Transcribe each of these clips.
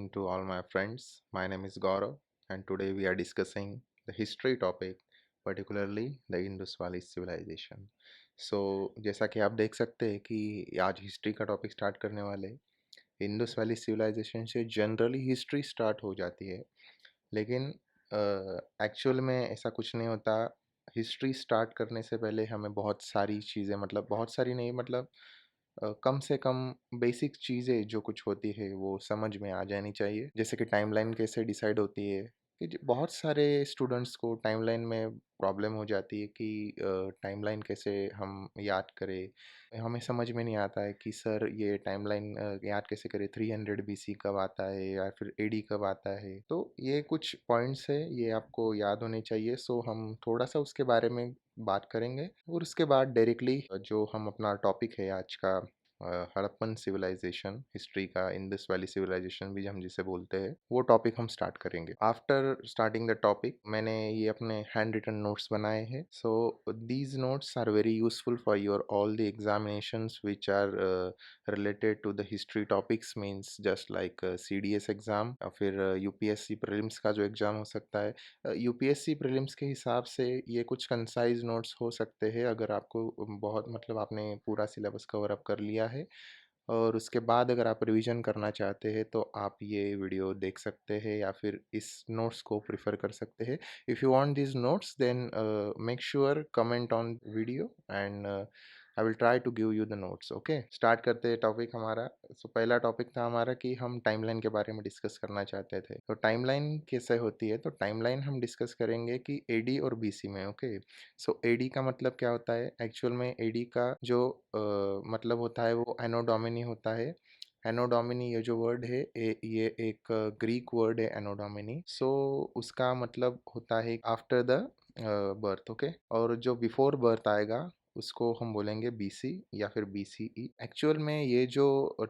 morning to all my friends. My name is Gaurav, and today we are discussing the history topic, particularly the Indus Valley Civilization. So, जैसा कि आप देख सकते हैं कि आज हिस्ट्री का टॉपिक स्टार्ट करने वाले हैं। इंडस वैली सिविलाइजेशन से जनरली हिस्ट्री स्टार्ट हो जाती है, लेकिन एक्चुअल में ऐसा कुछ नहीं होता। हिस्ट्री स्टार्ट करने से पहले हमें बहुत सारी चीज़ें, मतलब बहुत सारी नहीं, मतलब कम से कम बेसिक चीज़ें जो कुछ होती है वो समझ में आ जानी चाहिए। जैसे कि टाइमलाइन कैसे डिसाइड होती है, कि बहुत सारे स्टूडेंट्स को टाइमलाइन में प्रॉब्लम हो जाती है कि टाइमलाइन कैसे हम याद करें। हमें समझ में नहीं आता है कि सर ये टाइमलाइन याद कैसे करें, 300 बीसी कब आता है या फिर एडी कब आता है। तो ये कुछ पॉइंट्स है, ये आपको याद होने चाहिए। सो हम थोड़ा सा उसके बारे में बात करेंगे और उसके बाद डायरेक्टली जो हम अपना टॉपिक है आज का, हड़प्पन सिविलाइजेशन हिस्ट्री का, इंडस वैली सिविलाइजेशन भी हम जिसे बोलते हैं, वो टॉपिक हम स्टार्ट करेंगे। आफ्टर स्टार्टिंग द टॉपिक मैंने ये अपने हैंड रिटन नोट्स बनाए हैं। So these notes are very useful for your all the examinations which are related to the history topics, means just like CDS exam या फिर UPSC prelims का जो exam हो सकता है। यूपीएससी प्रीलिम्स के हिसाब से ये कुछ कंसाइज नोट्स हो सकते हैं अगर आपको बहुत, मतलब आपने पूरा सिलेबस कवर अप कर लिया है और उसके बाद अगर आप रिवीजन करना चाहते हैं तो आप ये वीडियो देख सकते हैं या फिर इस नोट्स को प्रिफर कर सकते हैं। If you want this notes then make sure comment on video and I will try to give you the notes. Okay, start करते हैं टॉपिक हमारा। सो पहला टॉपिक था हमारा कि हम टाइमलाइन के बारे में डिस्कस करना चाहते थे। तो टाइमलाइन कैसे होती है, तो टाइमलाइन हम डिस्कस करेंगे कि एडी और बीसी में। ओके, सो एडी का मतलब क्या होता है, एक्चुअल में एडी का जो मतलब होता है वो एनो डोमिनी होता है। एनो डोमिनी ये जो वर्ड है, ये एक ग्रीक वर्ड है एनो डोमिनी। सो उसका मतलब होता है आफ्टर द बर्थ। ओके, और जो बिफोर बर्थ आएगा उसको हम बोलेंगे बीसी या फिर BCE। एक्चुअल में ये जो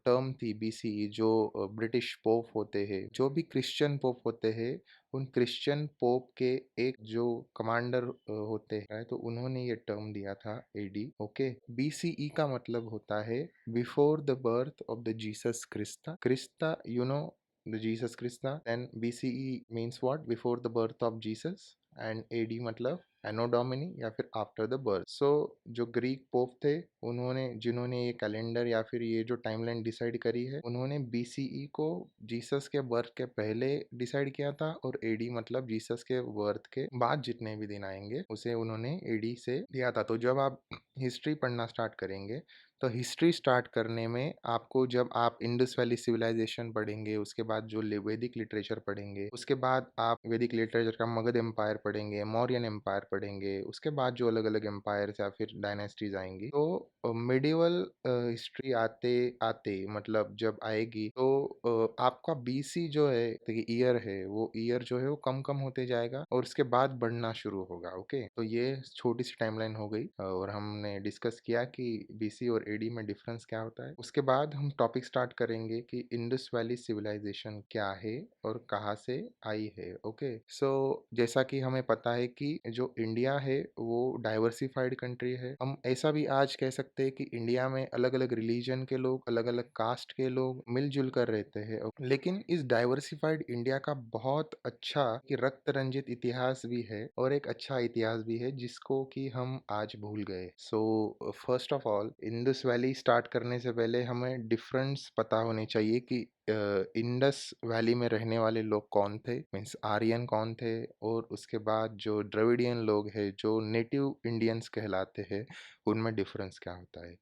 टर्म थी BCE, जो ब्रिटिश पोप होते हैं, जो भी क्रिश्चियन पोप होते हैं, उन क्रिश्चियन पोप के एक जो कमांडर होते हैं, तो उन्होंने ये टर्म दिया था एडी। ओके, BCE का मतलब होता है before the birth of the Jesus Christ. Christ, you know, the Jesus Christ. And BCE means what, before the birth of Jesus. And AD मतलब एनो डोमिनी या फिर आफ्टर द बर्थ। सो जो Greek pope थे, उन्होंने, जिन्होंने ये calendar या फिर ये जो टाइमलाइन डिसाइड करी है, उन्होंने BCE को जीसस के बर्थ के पहले डिसाइड किया था और एडी मतलब जीसस के बर्थ के बाद जितने भी दिन आएंगे उसे उन्होंने एडी से लिया था। तो जब आप हिस्ट्री पढ़ना स्टार्ट करेंगे, तो हिस्ट्री स्टार्ट करने में आपको, जब आप इंडस वैली सिविलाइजेशन पढ़ेंगे, उसके बाद जो वैदिक लिटरेचर पढ़ेंगे, उसके बाद आप वैदिक लिटरेचर का मगध एम्पायर पढ़ेंगे, मौर्यन एम्पायर पढ़ेंगे, उसके बाद जो अलग अलग एम्पायर या फिर डायनेस्टीज आएंगी, तो मिडिवल हिस्ट्री आते आते, मतलब जब आएगी, तो आपका BC जो है ईयर है, वो ईयर जो है वो कम कम होते जाएगा और उसके बाद बढ़ना शुरू होगा। ओके, तो ये छोटी सी टाइमलाइन हो गई और हमने डिस्कस किया कि BC और AD में डिफरेंस क्या होता है। उसके बाद हम टॉपिक स्टार्ट करेंगे कि इंडस वैली सिविलाइजेशन क्या है और कहाँ से आई है। ओके, सो जैसा कि हमें पता है कि जो इंडिया है वो डाइवर्सिफाइड कंट्री है। हम ऐसा भी आज कह सकते हैं कि इंडिया में अलग अलग रिलीजन के लोग, अलग अलग कास्ट के लोग मिलजुल कर रहते हैं। लेकिन इस डाइवर्सिफाइड इंडिया का बहुत अच्छा कि रक्त रंजित इतिहास भी है और एक अच्छा इतिहास भी है जिसको कि हम आज भूल गए। So first of all, Indus valley start करने से पहले हमें डिफरेंस पता होने चाहिए कि इंडस वैली में रहने वाले लोग कौन थे, मीन्स आर्यन कौन थे, और उसके बाद जो द्रविडियन लोग हैं, जो नेटिव इंडियंस कहलाते हैं, उनमें डिफरेंस क्या होता है।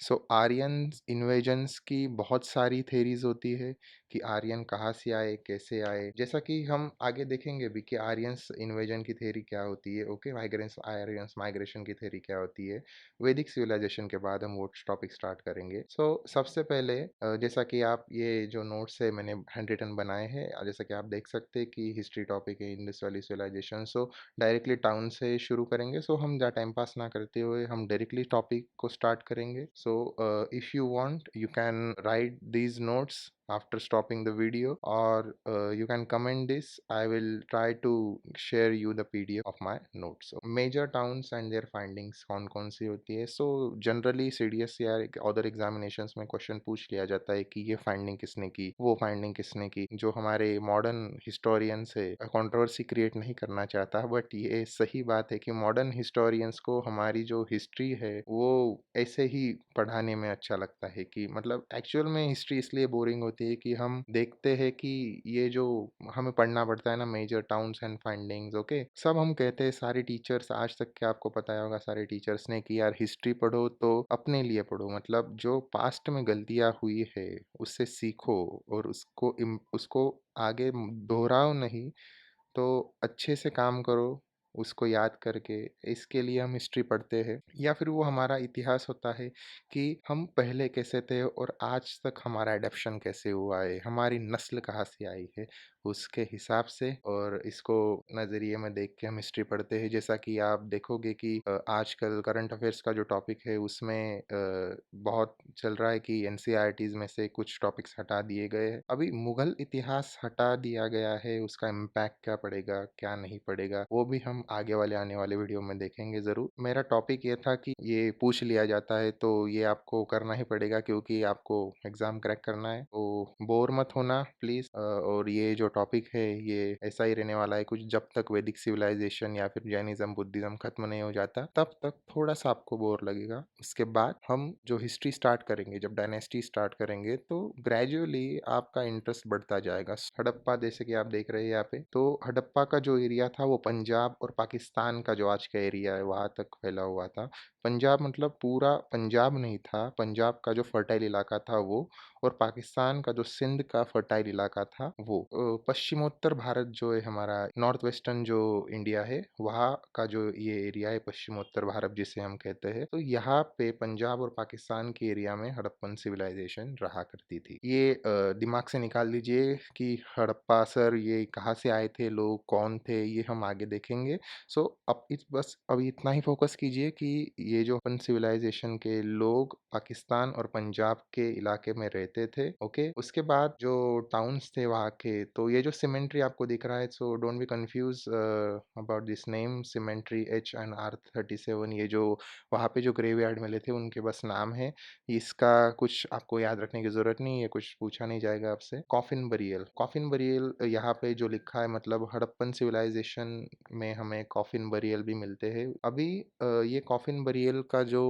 सो आर्यन इन्वेजन्स की बहुत सारी थेरीज होती है कि आर्यन कहाँ से आए, कैसे आए, जैसा कि हम आगे देखेंगे भी कि आर्यंस इन्वेजन की थेरी क्या होती है। ओके, माइग्रेंस आर्यंस माइग्रेशन की थेरी क्या होती है। वैदिक सिविलाइजेशन के बाद हम वो टॉपिक स्टार्ट करेंगे। सो सबसे पहले जैसा कि आप ये जो नोट्स है मैंने हैंड रिटन बनाए हैं, जैसा कि आप देख सकते हैं कि हिस्ट्री टॉपिक है Indus valley civilisation. So directly town से शुरू करेंगे। सो हम ज़्यादा टाइम पास ना करते हुए हम डायरेक्टली टॉपिक को स्टार्ट करेंगे। So if you want you can write these notes after stopping the video, or you can comment this. I will try to share you the PDF of my notes. So, major towns and their findings कौन कौन सी होती है? So generally CDS या other examinations में question पूछ लिया जाता है कि ये फाइंडिंग किसने की, वो फाइंडिंग किसने की, जो हमारे मॉडर्न हिस्टोरियन से कंट्रोवर्सी क्रिएट नहीं करना चाहता, बट ये सही बात है कि मॉडर्न हिस्टोरियंस को हमारी जो हिस्ट्री है वो ऐसे ही पढ़ाने में अच्छा लगता है कि मतलब एक्चुअल में हिस्ट्री इसलिए बोरिंग होती है कि हम देखते हैं कि ये जो हमें पढ़ना पड़ता है ना, major towns and findings, okay, सब हम कहते हैं, सारे टीचर्स आज तक के आपको पता होगा सारे टीचर्स ने कि यार हिस्ट्री पढ़ो तो अपने लिए पढ़ो, मतलब जो पास्ट में गलतियां हुई है उससे सीखो और उसको आगे दोहराओ नहीं, तो अच्छे से काम करो उसको याद करके। इसके लिए हम हिस्ट्री पढ़ते हैं, या फिर वो हमारा इतिहास होता है कि हम पहले कैसे थे और आज तक हमारा एडेप्शन कैसे हुआ है, हमारी नस्ल कहाँ से आई है, उसके हिसाब से और इसको नज़रिए में देख के हम हिस्ट्री पढ़ते हैं। जैसा कि आप देखोगे कि आजकल करंट अफेयर्स का जो टॉपिक है उसमें बहुत चल रहा है कि एनसीईआरटीज में से कुछ टॉपिक्स हटा दिए गए हैं। अभी मुगल इतिहास हटा दिया गया है, उसका इम्पैक्ट क्या पड़ेगा क्या नहीं पड़ेगा वो भी हम आगे वाले आने वाले वीडियो में देखेंगे ज़रूर। मेरा टॉपिक ये था कि ये पूछ लिया जाता है तो ये आपको करना ही पड़ेगा क्योंकि आपको एग्ज़ाम क्रैक करना है, तो बोर मत होना प्लीज़। और ये जो टॉपिक है ये ऐसा ही रहने वाला है कुछ, जब तक वैदिक सिविलाइजेशन या फिर जैनिज्म बुद्धिज्म खत्म नहीं हो जाता तब तक थोड़ा सा आपको बोर लगेगा। उसके बाद हम जो हिस्ट्री स्टार्ट करेंगे, जब डायनेस्टी स्टार्ट करेंगे तो ग्रेजुअली आपका इंटरेस्ट बढ़ता जाएगा। हड़प्पा जैसे कि आप देख रहे हैं यहाँ पे, तो हड़प्पा का जो एरिया था वो पंजाब और पाकिस्तान का जो आज का एरिया है वहां तक फैला हुआ था। पंजाब मतलब पूरा पंजाब नहीं था, पंजाब का जो फर्टाइल इलाका था वो, और पाकिस्तान का जो सिंध का फर्टाइल इलाका था वो। पश्चिमोत्तर भारत जो है हमारा, नॉर्थ वेस्टर्न जो इंडिया है वहाँ का जो ये एरिया है पश्चिमोत्तर भारत जिसे हम कहते हैं, तो यहाँ पे पंजाब और पाकिस्तान के एरिया में हड़प्पन सिविलाइजेशन रहा करती थी। ये दिमाग से निकाल लीजिए कि हड़प्पा सर ये कहाँ से आए थे, लोग कौन थे, ये हम आगे देखेंगे। सो अब बस अभी इतना ही फोकस कीजिए कि ये जो अपन सिविलाइजेशन के लोग पाकिस्तान और पंजाब के इलाके में रहते थे, ओके। उसके बाद जो टाउन्स थे वहाँ के, तो ये जो सिमेंट्री आपको दिख रहा है, so don't be confuse about this name symmetry HNR37, ये जो वहाँ पे जो ग्रेवयार्ड मिले थे उनके बस नाम है, इसका कुछ आपको याद रखने की जरूरत नहीं है, कुछ पूछा नहीं जाएगा आपसे। कॉफिन बरियल, कॉफिन बरियल यहाँ पे जो लिखा है मतलब हड़प्पन सिविलाइजेशन में हमें कॉफिन बरियल भी मिलते हैं। अभी ये कॉफिन बरियल का जो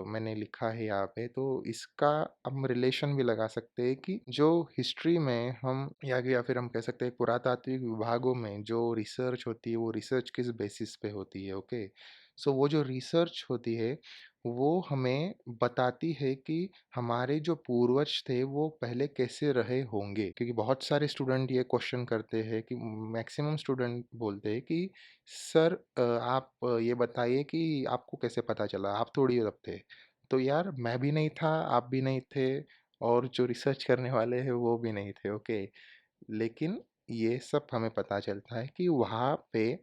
मैंने लिखा है यहाँ पे, तो इसका हम रिलेशन भी लगा सकते हैं कि जो हिस्ट्री में हम या फिर हम कह सकते हैं पुरातात्विक विभागों में जो रिसर्च होती है वो रिसर्च किस बेसिस पे होती है, ओके। सो वो जो रिसर्च होती है वो हमें बताती है कि हमारे जो पूर्वज थे वो पहले कैसे रहे होंगे, क्योंकि बहुत सारे स्टूडेंट ये क्वेश्चन करते हैं कि मैक्सिमम स्टूडेंट बोलते हैं कि सर आप ये बताइए कि आपको कैसे पता चला, आप थोड़ी तब थे। तो यार मैं भी नहीं था, आप भी नहीं थे, और जो रिसर्च करने वाले हैं वो भी नहीं थे, ओके। लेकिन ये सब हमें पता चलता है कि वहाँ पे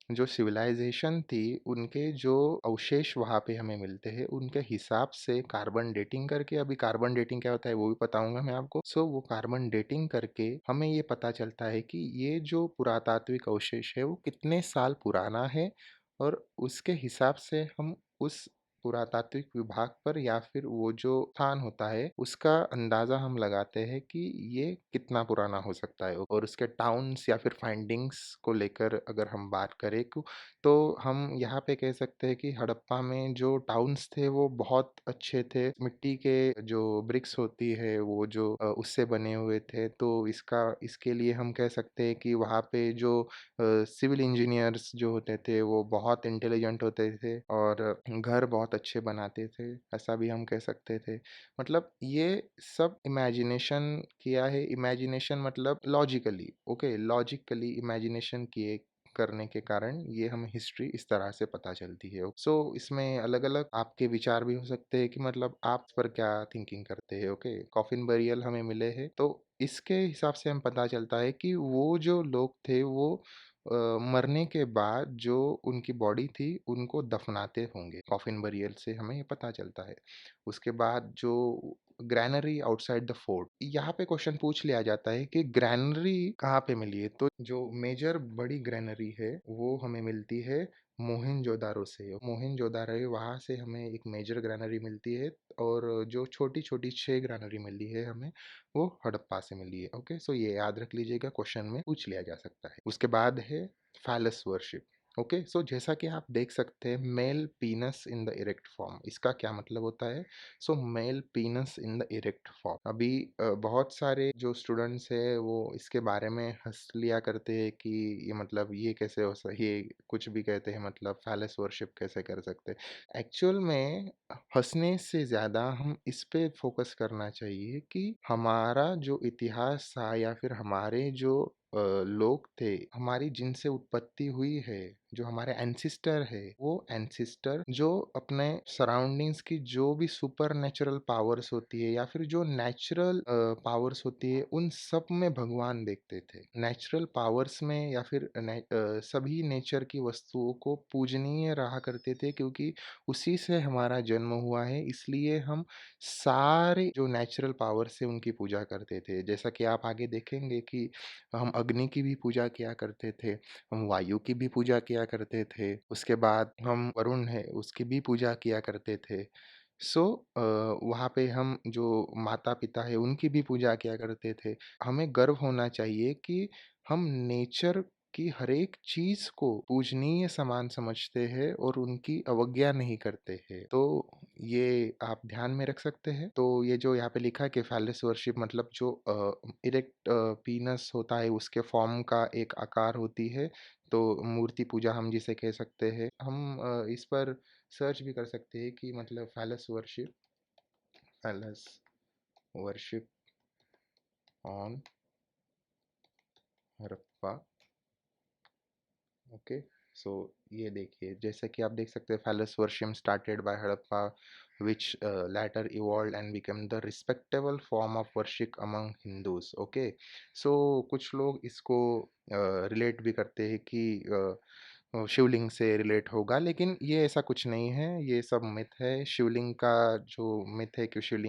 जो सिविलाइजेशन थी उनके जो अवशेष वहाँ पे हमें मिलते हैं उनके हिसाब से कार्बन डेटिंग करके, अभी कार्बन डेटिंग क्या होता है वो भी बताऊंगा मैं आपको। सो वो कार्बन डेटिंग करके हमें ये पता चलता है कि ये जो पुरातात्विक अवशेष है वो कितने साल पुराना है, और उसके हिसाब से हम उस पुरातात्विक विभाग पर या फिर वो जो स्थान होता है उसका अंदाजा हम लगाते हैं कि ये कितना पुराना हो सकता है। और उसके टाउन्स या फिर फाइंडिंग्स को लेकर अगर हम बात करें तो हम यहाँ पे कह सकते हैं कि हड़प्पा में जो टाउन्स थे वो बहुत अच्छे थे, मिट्टी के जो ब्रिक्स होती है वो जो उससे बने हुए थे, तो इसके लिए हम कह सकते हैं कि वहाँ पे जो सिविल इंजीनियर्स जो होते थे वो बहुत इंटेलिजेंट होते थे और घर बहुत अच्छे बनाते थे, ऐसा भी हम कह सकते थे। मतलब ये सब इमेजिनेशन किया है, इमेजिनेशन मतलब लॉजिकली, ओके, लॉजिकली इमेजिनेशन किए करने के कारण ये हमें हिस्ट्री इस तरह से पता चलती है। सो इसमें अलग अलग आपके विचार भी हो सकते हैं कि मतलब आप इस पर क्या थिंकिंग करते हैं, ओके। कॉफिन बरियल हमें मिले हैं तो इसके हिसाब से हम पता चलता है कि वो जो लोग थे वो मरने के बाद जो उनकी बॉडी थी उनको दफनाते होंगे, कॉफिन बरियल से हमें ये पता चलता है। उसके बाद जो ग्रैनरी आउटसाइड द फोर्ट। यहाँ पे क्वेश्चन पूछ लिया जाता है कि ग्रैनरी कहाँ पे मिली है, तो जो मेजर बड़ी ग्रैनरी है वो हमें मिलती है मोहनजोदारो से। मोहनजोदारो है, वहाँ से हमें एक मेजर ग्रैनरी मिलती है, और जो छोटी छोटी 6 ग्रैनरी मिली है हमें, वो हड़प्पा से मिली है। ओके, सो ये याद रख लीजिएगा, क्वेश्चन में पूछ लिया जा सकता है। उसके बाद है फैलस वर्शिप। ओके, सो जैसा कि आप देख सकते हैं, male penis in the erect form, इसका क्या मतलब होता है? So male penis in the erect form. अभी बहुत सारे जो स्टूडेंट्स है वो इसके बारे में हंस लिया करते हैं कि ये मतलब ये कैसे हो सकता, ये कुछ भी कहते हैं, मतलब फैलस वर्शिप कैसे कर सकते हैं। एक्चुअल में हंसने से ज़्यादा हम इस पे फोकस करना चाहिए कि हमारा जो इतिहास था, या फिर हमारे जो लोग थे, हमारी जिनसे उत्पत्ति हुई है, जो हमारे एंसिस्टर है, वो एंसिस्टर जो अपने सराउंडिंग्स की जो भी सुपर नेचुरल पावर्स होती है, या फिर जो नेचुरल पावर्स होती है, उन सब में भगवान देखते थे। नेचुरल पावर्स में, या फिर सभी नेचर की वस्तुओं को पूजनीय रहा करते थे, क्योंकि उसी से हमारा जन्म हुआ है, इसलिए हम सारे जो नेचुरल पावर्स है उनकी पूजा करते थे। जैसा कि आप आगे देखेंगे कि हम अग्नि की भी पूजा किया करते थे, हम वायु की भी पूजा किया करते थे, उसके बाद हम वरुण है उसकी भी पूजा किया करते थे। सो वहाँ पे हम जो माता-पिता है उनकी भी पूजा किया करते थे। हमें गर्व होना चाहिए कि हम नेचर की हर एक चीज़ को पूजनीय समान समझते हैं और उनकी अवज्ञा नहीं करते हैं। तो ये आप ध्यान में रख सकते हैं। तो ये जो यहाँ पे लिखा है कि फैलस वर्शिप मतलब जो इरेक्ट पीनस होता है उसके फॉर्म का एक आकार होती है, तो मूर्ति पूजा हम जिसे कह सकते हैं। हम इस पर सर्च भी कर सकते हैं कि मतलब phallus worship on Harappa. Okay, so ये देखिए, जैसे कि आप देख सकते हैं, phallus worship started by Harappa which later evolved and became the respectable form of worship among Hindus. Okay, so कुछ लोग इसको रिलेट भी करते हैं कि शिवलिंग से रिलेट होगा, लेकिन ये ऐसा कुछ नहीं है, ये सब मिथ है। शिवलिंग का जो मिथ है कि शिवलिंग